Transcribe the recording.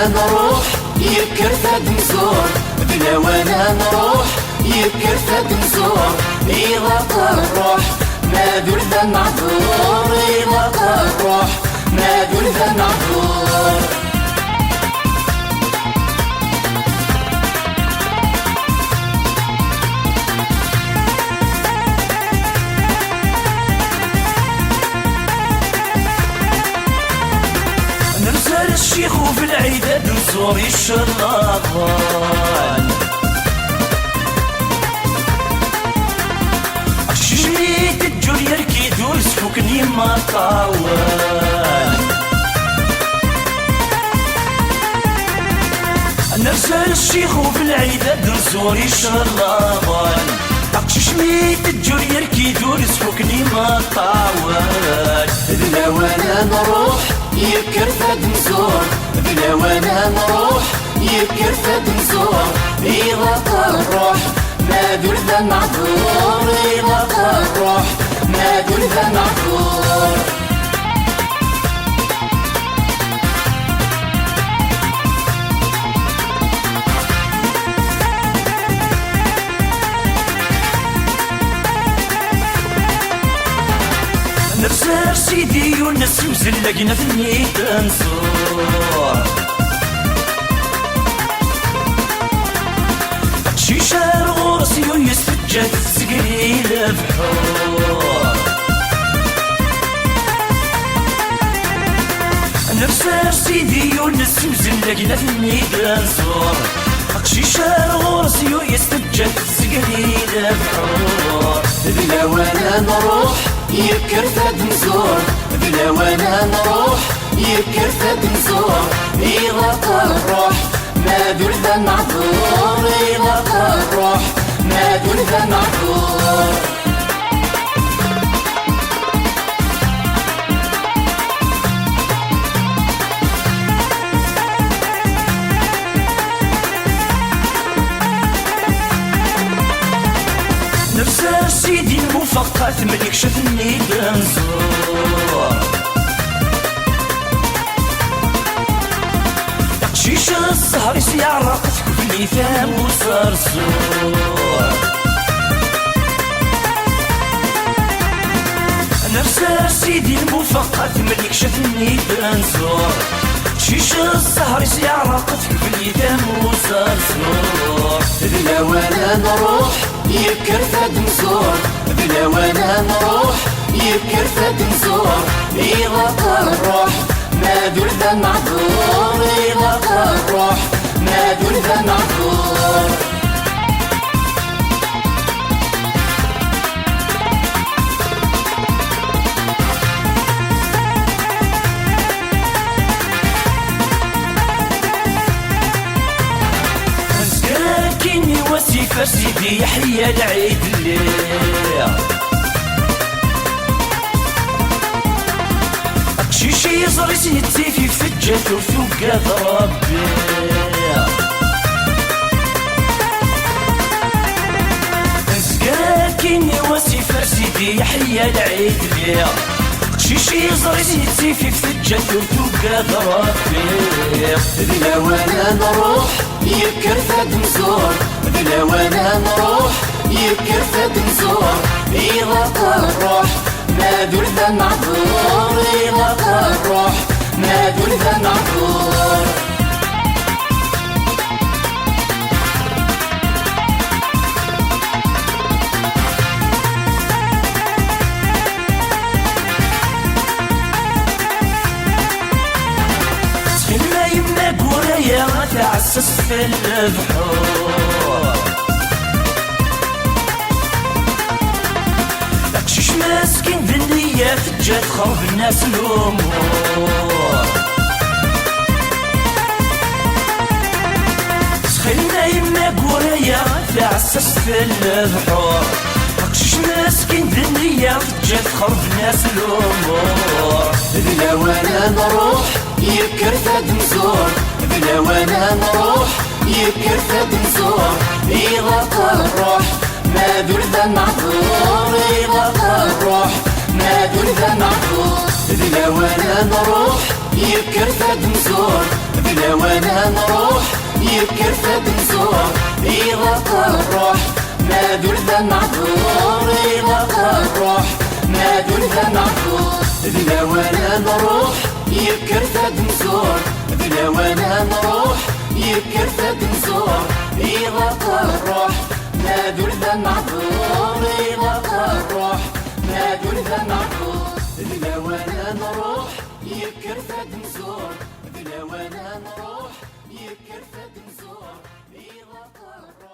وانا نروح يبكر فاد نزور، بلا وانا نروح يبكر فاد نزور. إذا الروح ما دول ذا معذور، إذا الروح ما دول ذا معذور. نرسل الشيخ وفي العيدات نزور الشرابان، شميت الجول يركي دوس فوقني ما طاوان. نرسل الشيخ وفي العيدات نزور الشرابان، شميت الجول يركي دوس فوقني ما طاوان. بلا وانا نروح يبكر فاد نزور، بلا وانا نروح يبكر فاد نزور. إذا الروح ما دول ذا معذور، إذا الروح ما دول ذا معذور. نرسل سيدي يونس وزلقنا في النيت نزور، شيشار غورس يونس فجات السقيل بحور. نرسل سيدي يونس وزلقنا في النيت نزور، شيشار غورس يونس فجات السقيل بحور. بلا وانا نروح يبكر فاد نزور، بلا وانا نروح يبكر فاد نزور. إذا الروح ما دول ذا معذور، إذا الروح ما دول ذا معذور. نرسل سيدي المفقات ملك شفني بنزور، شيشة السهر يسيعرق في كفني وصرصور. نرسل سيدي المفقات ملك شفني بنزور، شيشة السهر يسيعرق في كفني وصرصور. بلا وانا نروح يبكر فاد نزور، بلا وانا نروح يبكر فاد نزور. إذا الروح ما دول ذا معذور، إذا الروح ما دول ذا معذور. مسكيني وسيفة سيدي يحيى العيد الليل، شيشي يزري سيدي في فجة وثوقة ربي. مسكيني وسيفة سيدي يحيى العيد الليل، شيشي يزري سيدي في فجة وثوقة ربي. بلا وانا نروح يبكر فاد نزور، بلا وانا نروح يبكر فاد نزور. إذا الروح ما دول ذا معذور، إذا الروح ما دول ذا معذور. سخنا يما قورايا تعسس في البحور، شيش مسكين بالنية فجات خرب الناس الأمور. سخنا يما قورايا تعسس في البحور، شيش مسكين بالنية فجات خرب الناس الأمور. بلا وانا نروح يبكر فاد نزور، بلا وانا نروح يبكر فاد نزور. إذا الروح ما دول ذا معذور، إذا الروح ما دول ذا معذور. بلا وانا نروح يكرفد نزور بلا وانا نروح يكرفد نزور إذا كنروح نادو لذا معذور إذا كنروح نادو لذا معذور بلا وانا نروح يكرفد نزور بلا وانا نروح يكرفد نزور إذا كنروح نادو لذا معذور إذا كنروح نادو لذا معذور بلا وانا نروح يكرفد نزور بلا وانا نروح يكرفد نزور إذا كنروح